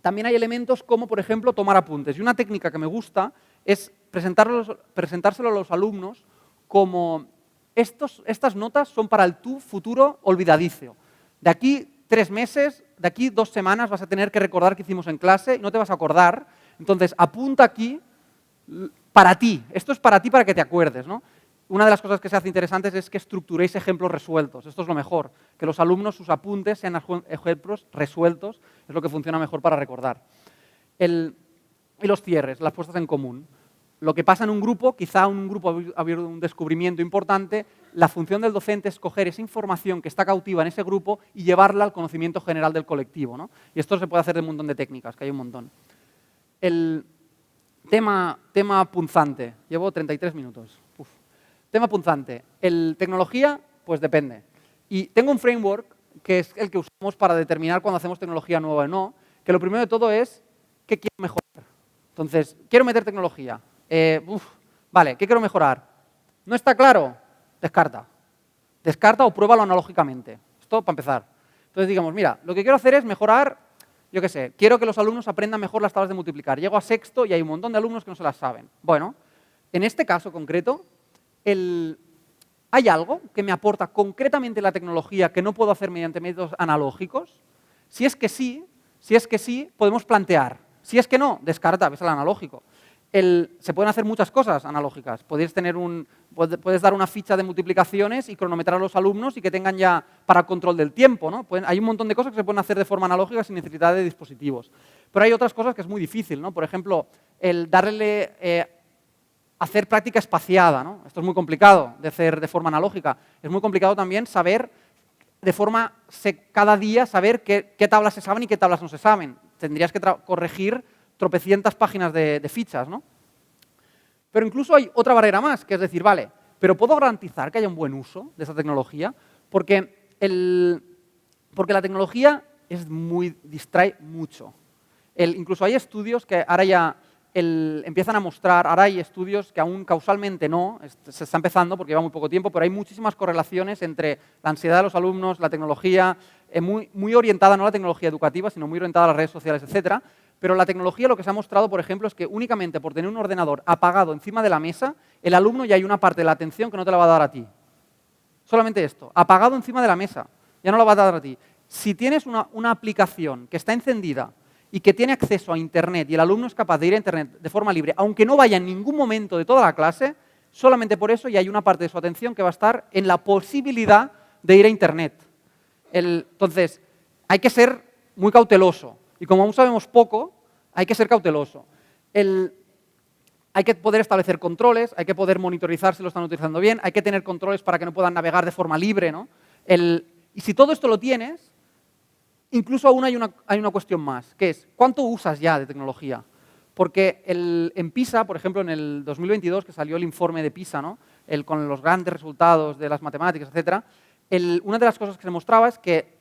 También hay elementos como, por ejemplo, tomar apuntes. Y una técnica que me gusta es presentárselo a los alumnos como estas notas son para el tú futuro olvidadizo. De aquí 3 meses, de aquí 2 semanas vas a tener que recordar qué hicimos en clase y no te vas a acordar. Entonces, apunta aquí para ti. Esto es para ti para que te acuerdes, ¿no? Una de las cosas que se hace interesantes es que estructuréis ejemplos resueltos. Esto es lo mejor, que los alumnos, sus apuntes, sean ejemplos resueltos, es lo que funciona mejor para recordar. Y los cierres, las puestas en común. Lo que pasa en un grupo, quizá un grupo ha habido un descubrimiento importante, la función del docente es coger esa información que está cautiva en ese grupo y llevarla al conocimiento general del colectivo, ¿no? Y esto se puede hacer de un montón de técnicas, que hay un montón. El tema punzante, llevo 33 minutos. Uf. Tema punzante. Tecnología, pues depende. Y tengo un framework que es el que usamos para determinar cuando hacemos tecnología nueva o no, que lo primero de todo es qué quiero mejorar. Entonces, quiero meter tecnología. Vale, ¿qué quiero mejorar? ¿No está claro? Descarta. Descarta o pruébalo analógicamente. Esto para empezar. Entonces, digamos, mira, lo que quiero hacer es mejorar, yo qué sé, quiero que los alumnos aprendan mejor las tablas de multiplicar. Llego a sexto y hay un montón de alumnos que no se las saben. Bueno, en este caso concreto, ¿hay algo que me aporta concretamente la tecnología que no puedo hacer mediante métodos analógicos? Si es que sí, podemos plantear. Si es que no, descarta, ves al analógico. Se pueden hacer muchas cosas analógicas. Puedes dar una ficha de multiplicaciones y cronometrar a los alumnos y que tengan ya para control del tiempo, ¿no? Hay un montón de cosas que se pueden hacer de forma analógica sin necesidad de dispositivos. Pero hay otras cosas que es muy difícil, ¿no? Por ejemplo, hacer práctica espaciada, ¿no? Esto es muy complicado de hacer de forma analógica. Es muy complicado también saber cada día saber qué tablas se saben y qué tablas no se saben. Tendrías que corregir tropecientas páginas de fichas, ¿no? Pero incluso hay otra barrera más, que es decir, vale, pero ¿puedo garantizar que haya un buen uso de esa tecnología? Porque la tecnología distrae mucho. Incluso hay estudios que ahora ya empiezan a mostrar, ahora hay estudios que aún causalmente no, se está empezando porque lleva muy poco tiempo, pero hay muchísimas correlaciones entre la ansiedad de los alumnos, la tecnología, muy orientada no a la tecnología educativa, sino muy orientada a las redes sociales, etcétera. Pero la tecnología lo que se ha mostrado, por ejemplo, es que únicamente por tener un ordenador apagado encima de la mesa, el alumno ya hay una parte de la atención que no te la va a dar a ti. Solamente esto, apagado encima de la mesa, ya no la va a dar a ti. Si tienes una aplicación que está encendida y que tiene acceso a Internet y el alumno es capaz de ir a Internet de forma libre, aunque no vaya en ningún momento de toda la clase, solamente por eso ya hay una parte de su atención que va a estar en la posibilidad de ir a Internet. Entonces, hay que ser muy cauteloso. Y como aún sabemos poco, hay que ser cauteloso. Hay que poder establecer controles, hay que poder monitorizar si lo están utilizando bien, hay que tener controles para que no puedan navegar de forma libre, ¿no? Y si todo esto lo tienes, incluso aún hay una cuestión más, que es ¿cuánto usas ya de tecnología? Porque en PISA, por ejemplo, en el 2022, que salió el informe de PISA, ¿no? Con los grandes resultados de las matemáticas, etc., una de las cosas que se mostraba es que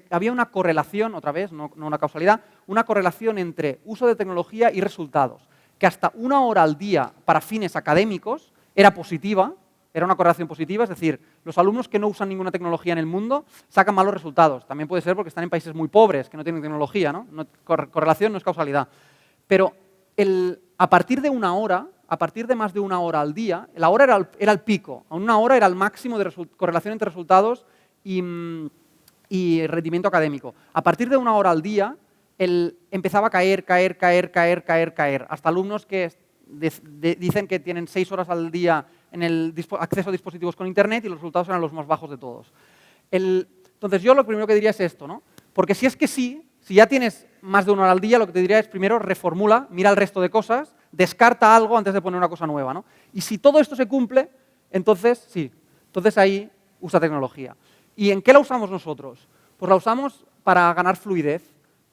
había una correlación, otra vez, no una causalidad, una correlación entre uso de tecnología y resultados, que hasta 1 hora al día para fines académicos era positiva, era una correlación positiva, es decir, los alumnos que no usan ninguna tecnología en el mundo sacan malos resultados. También puede ser porque están en países muy pobres, que no tienen tecnología, ¿no? Correlación no es causalidad. Pero a partir de una hora, a partir de más de una hora al día, la hora era el pico, a una hora era el máximo de correlación entre resultados y rendimiento académico. A partir de una hora al día, empezaba a caer, hasta alumnos que dicen que tienen 6 horas al día en el acceso a dispositivos con Internet y los resultados eran los más bajos de todos. Entonces yo lo primero que diría es esto, ¿no? Porque si es que sí, si ya tienes más de una hora al día, lo que te diría es primero reformula, mira el resto de cosas, descarta algo antes de poner una cosa nueva, ¿no? Y si todo esto se cumple, entonces sí, entonces ahí usa tecnología. ¿Y en qué la usamos nosotros? Pues la usamos para ganar fluidez,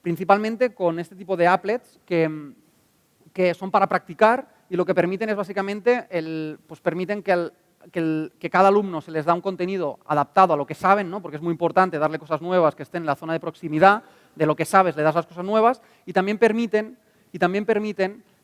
principalmente con este tipo de applets que son para practicar y lo que permiten es básicamente pues permiten que cada alumno se les da un contenido adaptado a lo que saben, ¿no? Porque es muy importante darle cosas nuevas que estén en la zona de proximidad de lo que sabes, le das las cosas nuevas y también permiten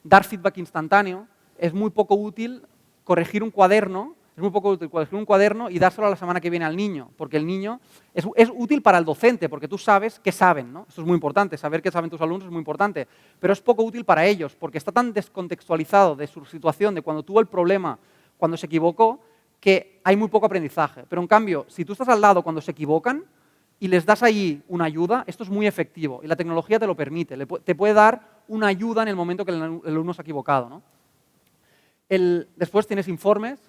dar feedback instantáneo. Es muy poco útil corregir un cuaderno. Es muy poco útil corregir un cuaderno y dárselo a la semana que viene al niño, porque el niño es útil para el docente, porque tú sabes qué saben, ¿no? Esto es muy importante, saber qué saben tus alumnos es muy importante, pero es poco útil para ellos, porque está tan descontextualizado de su situación, de cuando tuvo el problema, cuando se equivocó, que hay muy poco aprendizaje. Pero en cambio, si tú estás al lado cuando se equivocan y les das ahí una ayuda, esto es muy efectivo y la tecnología te lo permite, te puede dar una ayuda en el momento que el alumno se ha equivocado, ¿no? Después tienes informes,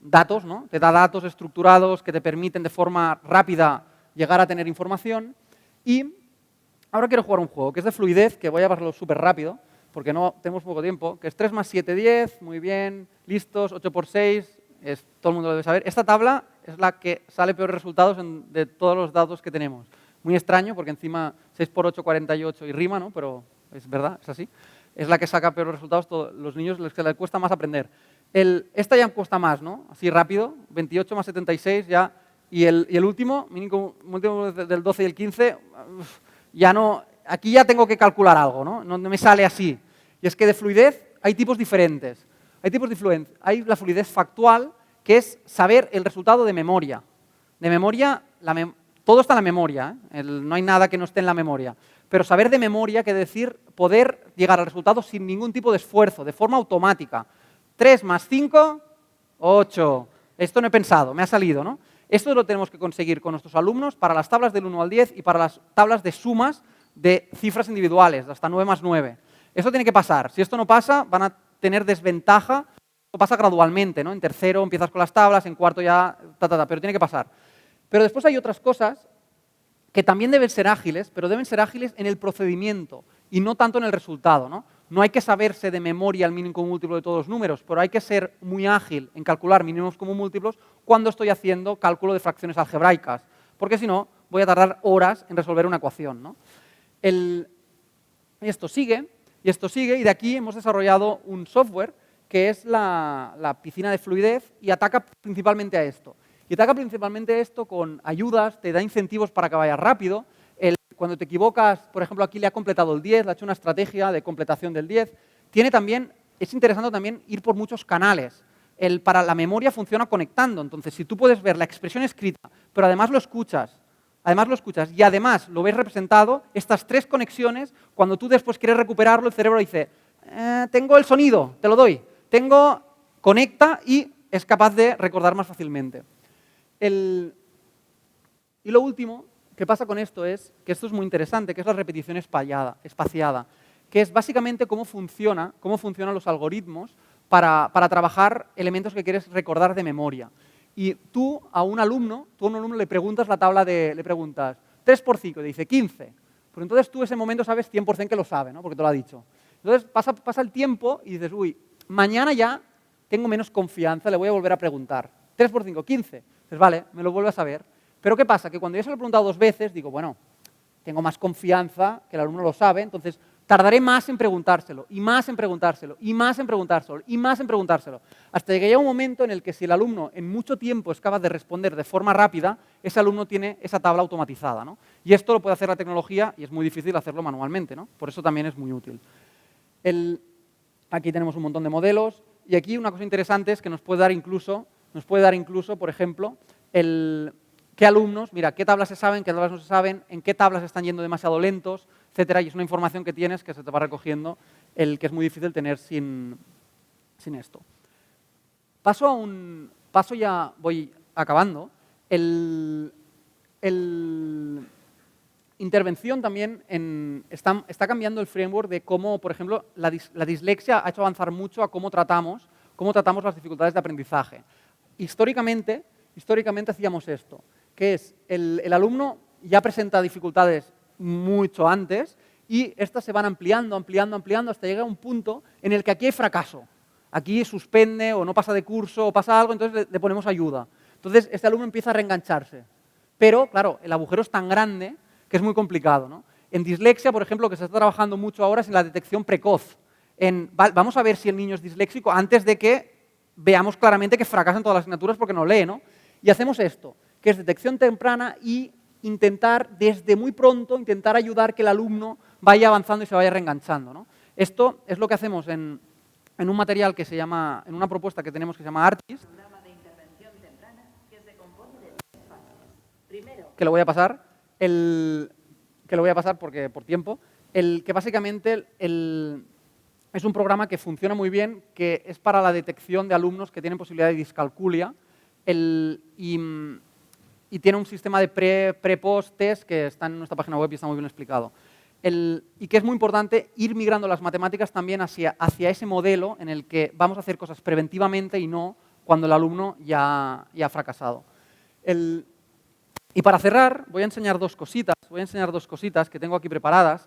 datos, ¿no? Te da datos estructurados que te permiten de forma rápida llegar a tener información. Y ahora quiero jugar un juego que es de fluidez, que voy a pasarlo súper rápido, porque no tenemos poco tiempo, que es 3 más 7, 10, muy bien, listos, 8 por 6, todo el mundo lo debe saber. Esta tabla es la que sale peores resultados de todos los datos que tenemos. Muy extraño, porque encima 6 por 8, 48 y rima, ¿no? Pero es verdad, es así. Es la que saca peores resultados, los niños les cuesta más aprender. Esta ya cuesta más, ¿no? Así rápido, 28 más 76 ya. Y el último, mínimo del 12 y el 15, ya no, aquí ya tengo que calcular algo, ¿no? No me sale así. Y es que de fluidez hay tipos diferentes. Hay la fluidez factual, que es saber el resultado de memoria. De memoria, todo está en la memoria, ¿eh? No hay nada que no esté en la memoria. Pero saber de memoria quiere decir poder llegar al resultado sin ningún tipo de esfuerzo, de forma automática. 3 más 5, 8. Esto no he pensado, me ha salido, ¿no? Esto lo tenemos que conseguir con nuestros alumnos para las tablas del 1 al 10 y para las tablas de sumas de cifras individuales, hasta 9 más 9. Esto tiene que pasar. Si esto no pasa, van a tener desventaja. Esto pasa gradualmente, ¿no? En tercero empiezas con las tablas, en cuarto ya, pero tiene que pasar. Pero después hay otras cosas que también deben ser ágiles, pero deben ser ágiles en el procedimiento y no tanto en el resultado, ¿no? No hay que saberse de memoria el mínimo común múltiplo de todos los números, pero hay que ser muy ágil en calcular mínimos común múltiplos cuando estoy haciendo cálculo de fracciones algebraicas, porque si no voy a tardar horas en resolver una ecuación, ¿no? Y esto sigue, y de aquí hemos desarrollado un software que es la piscina de fluidez y ataca principalmente a esto. Y ataca principalmente esto con ayudas, te da incentivos para que vayas rápido. Cuando te equivocas, por ejemplo, aquí le ha completado el 10, le ha hecho una estrategia de completación del 10. Es interesante también ir por muchos canales. Para la memoria funciona conectando. Entonces, si tú puedes ver la expresión escrita, pero además lo escuchas y además lo ves representado, estas 3 conexiones, cuando tú después quieres recuperarlo, el cerebro dice, tengo el sonido, te lo doy. Conecta y es capaz de recordar más fácilmente. Y lo último que pasa con esto es, que esto es muy interesante, que es la repetición espaciada, que es básicamente cómo funcionan los algoritmos para trabajar elementos que quieres recordar de memoria. Y tú a un alumno le preguntas la tabla le preguntas 3 por 5, y dice 15. Pues entonces tú ese momento sabes 100% que lo sabe, ¿no? Porque te lo ha dicho. Entonces pasa el tiempo y dices, uy, mañana ya tengo menos confianza, le voy a volver a preguntar. 3 por 5, 15. Pues vale, me lo vuelve a saber. Pero ¿qué pasa? Que cuando yo se lo he preguntado 2 veces, digo, bueno, tengo más confianza, que el alumno lo sabe, entonces tardaré más en preguntárselo, y más en preguntárselo, y más en preguntárselo, y más en preguntárselo. Hasta que llega un momento en el que si el alumno en mucho tiempo es capaz de responder de forma rápida, ese alumno tiene esa tabla automatizada, ¿no? Y esto lo puede hacer la tecnología y es muy difícil hacerlo manualmente, ¿no? Por eso también es muy útil. Aquí tenemos un montón de modelos. y aquí una cosa interesante es que nos puede dar incluso, por ejemplo, qué alumnos, mira, qué tablas se saben, qué tablas no se saben, en qué tablas están yendo demasiado lentos, etcétera, y es una información que tienes que se te va recogiendo, que es muy difícil tener sin esto. Paso ya, voy acabando. Intervención también está cambiando el framework de cómo, por ejemplo, la dislexia ha hecho avanzar mucho a cómo tratamos las dificultades de aprendizaje. Históricamente hacíamos esto, que es el alumno ya presenta dificultades mucho antes y estas se van ampliando hasta llegar a un punto en el que aquí hay fracaso. Aquí suspende o no pasa de curso o pasa algo, entonces le ponemos ayuda. Entonces este alumno empieza a reengancharse. Pero, claro, el agujero es tan grande que es muy complicado, ¿no? En dislexia, por ejemplo, lo que se está trabajando mucho ahora es en la detección precoz. Vamos a ver si el niño es disléxico antes de que veamos claramente que fracasa en todas las asignaturas porque no lee, ¿no? Y hacemos esto, que es detección temprana y intentar, desde muy pronto, intentar ayudar que el alumno vaya avanzando y se vaya reenganchando, ¿no? Esto es lo que hacemos en un material que se llama, en una propuesta que tenemos que se llama ARTIS. Programa de intervención temprana que se compone de 3 fases. Primero, Que lo voy a pasar, porque por tiempo, que básicamente es un programa que funciona muy bien, que es para la detección de alumnos que tienen posibilidad de discalculia y tiene un sistema de pre-post test que está en nuestra página web y está muy bien explicado. Y que es muy importante ir migrando las matemáticas también hacia ese modelo en el que vamos a hacer cosas preventivamente y no cuando el alumno ya ha fracasado. Y para cerrar, voy a enseñar dos cositas que tengo aquí preparadas,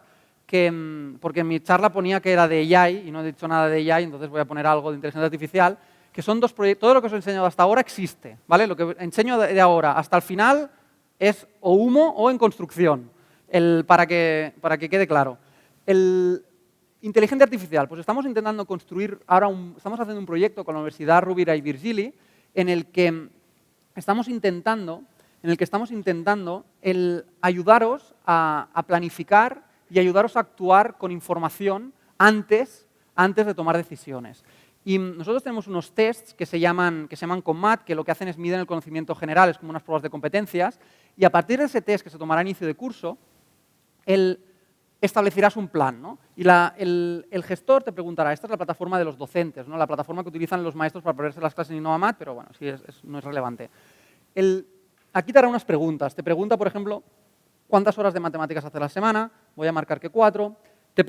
porque en mi charla ponía que era de AI y no he dicho nada de AI, entonces voy a poner algo de inteligencia artificial, que son dos proyectos. Todo lo que os he enseñado hasta ahora existe, ¿vale? Lo que enseño de ahora hasta el final es o humo o en construcción, para que quede claro. Inteligencia artificial, pues estamos intentando construir ahora estamos haciendo un proyecto con la Universidad Rovira i Virgili en el que estamos intentando ayudaros a planificar y ayudaros a actuar con información antes de tomar decisiones. Y nosotros tenemos unos tests que se llaman COMMAT, que lo que hacen es miden el conocimiento general, es como unas pruebas de competencias, y a partir de ese test que se tomará a inicio de curso, establecerás un plan, ¿no? Y el gestor te preguntará, esta es la plataforma de los docentes, ¿no? La plataforma que utilizan los maestros para ponerse las clases en InnovaMath, pero bueno, sí, no es relevante. Aquí te hará unas preguntas. Te pregunta, por ejemplo, ¿cuántas horas de matemáticas hace la semana? Voy a marcar que 4. Te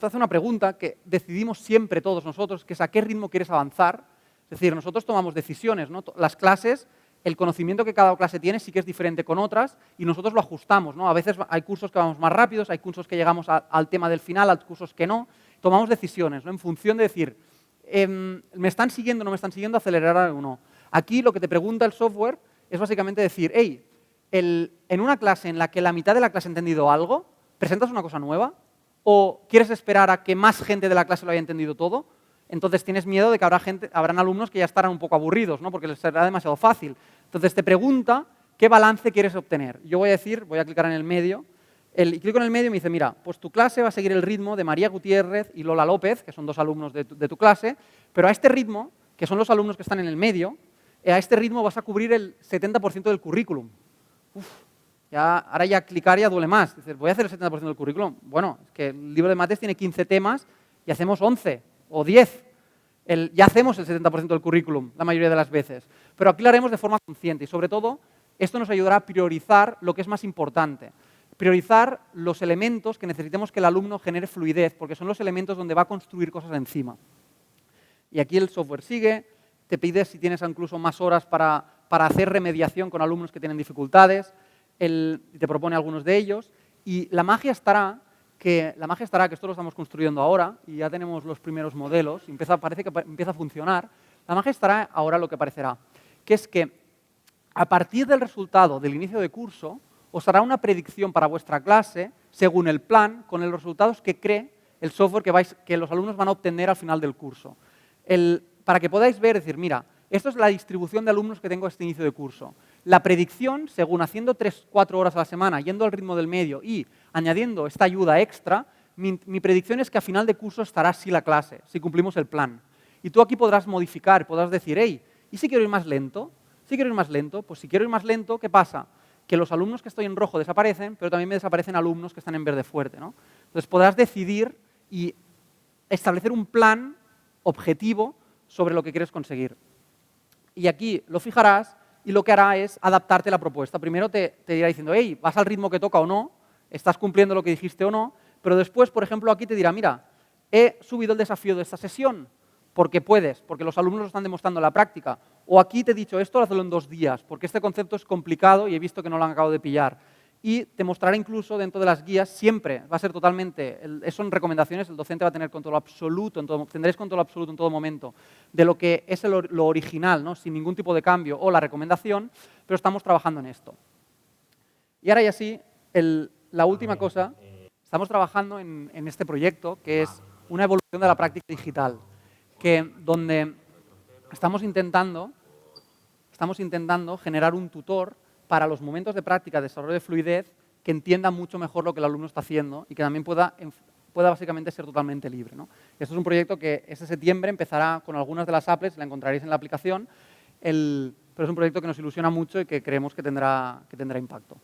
hace una pregunta que decidimos siempre todos nosotros, que es a qué ritmo quieres avanzar. Es decir, nosotros tomamos decisiones, ¿no? Las clases, el conocimiento que cada clase tiene sí que es diferente con otras y nosotros lo ajustamos, ¿no? A veces hay cursos que vamos más rápidos, hay cursos que llegamos al tema del final, hay cursos que no. Tomamos decisiones, ¿no? En función de decir, ¿me están siguiendo o no me están siguiendo? ¿Acelerar o no? Aquí lo que te pregunta el software es básicamente decir, hey, en una clase en la que la mitad de la clase ha entendido algo, ¿presentas una cosa nueva? ¿O quieres esperar a que más gente de la clase lo haya entendido todo? Entonces tienes miedo de que habrán alumnos que ya estarán un poco aburridos, ¿no? Porque les será demasiado fácil. Entonces te pregunta qué balance quieres obtener. Yo voy a clicar en el medio, y clico en el medio y me dice, mira, pues tu clase va a seguir el ritmo de María Gutiérrez y Lola López, que son dos alumnos de tu clase, pero a este ritmo, que son los alumnos que están en el medio, a este ritmo vas a cubrir el 70% del currículum. Ahora ya clicar ya duele más. Dices, voy a hacer el 70% del currículum. Bueno, es que el libro de mates tiene 15 temas y hacemos 11 o 10. Ya hacemos el 70% del currículum la mayoría de las veces. Pero aquí lo haremos de forma consciente y sobre todo esto nos ayudará a priorizar lo que es más importante. Priorizar los elementos que necesitemos que el alumno genere fluidez, porque son los elementos donde va a construir cosas encima. Y aquí el software sigue, te pide si tienes incluso más horas para hacer remediación con alumnos que tienen dificultades, te propone algunos de ellos, y la magia estará que esto lo estamos construyendo ahora, y ya tenemos los primeros modelos, parece que empieza a funcionar. La magia estará ahora lo que aparecerá, que es que a partir del resultado del inicio de curso, os hará una predicción para vuestra clase, según el plan, con los resultados que cree el software que los alumnos van a obtener al final del curso. Para que podáis ver, decir, mira, esto es la distribución de alumnos que tengo a este inicio de curso. La predicción, según haciendo 3-4 horas a la semana, yendo al ritmo del medio y añadiendo esta ayuda extra, mi predicción es que a final de curso estará así la clase, si cumplimos el plan. Y tú aquí podrás modificar, podrás decir, hey, ¿y si quiero ir más lento? Si quiero ir más lento, pues si quiero ir más lento, ¿qué pasa? Que los alumnos que estoy en rojo desaparecen, pero también me desaparecen alumnos que están en verde fuerte, ¿no? Entonces podrás decidir y establecer un plan objetivo sobre lo que quieres conseguir. Y aquí lo fijarás y lo que hará es adaptarte a la propuesta. Primero te dirá diciendo, hey, ¿vas al ritmo que toca o no? ¿Estás cumpliendo lo que dijiste o no? Pero después, por ejemplo, aquí te dirá, mira, he subido el desafío de esta sesión porque puedes, porque los alumnos lo están demostrando en la práctica. O aquí te he dicho esto, hazlo en 2 días, porque este concepto es complicado y he visto que no lo han acabado de pillar. Y te mostrará incluso dentro de las guías, siempre va a ser totalmente, son recomendaciones, el docente va a tener control absoluto, tendréis control absoluto en todo momento de lo que es lo original, ¿no? Sin ningún tipo de cambio o la recomendación, pero estamos trabajando en esto. Y ahora ya sí, la última cosa, estamos trabajando en este proyecto que es una evolución de la práctica digital, donde estamos intentando generar un tutor para los momentos de práctica de desarrollo de fluidez que entienda mucho mejor lo que el alumno está haciendo y que también pueda básicamente ser totalmente libre, ¿no? Esto es un proyecto que este septiembre empezará con algunas de las applets, la encontraréis en la aplicación, pero es un proyecto que nos ilusiona mucho y que creemos que tendrá impacto.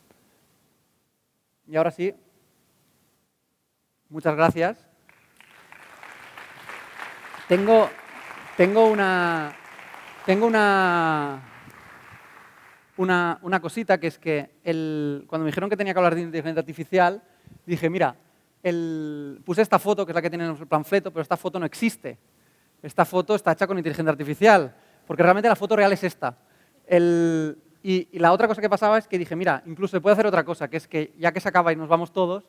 Y ahora sí, muchas gracias. Tengo una cosita, que es que cuando me dijeron que tenía que hablar de inteligencia artificial, dije, mira, puse esta foto, que es la que tiene en el panfleto, pero esta foto no existe. Esta foto está hecha con inteligencia artificial, porque realmente la foto real es esta. Y la otra cosa que pasaba es que dije, mira, incluso se puede hacer otra cosa, que es que ya que se acaba y nos vamos todos,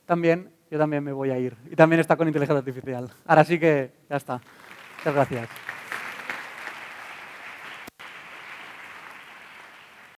yo también me voy a ir. Y también está con inteligencia artificial. Ahora sí que ya está. Muchas gracias.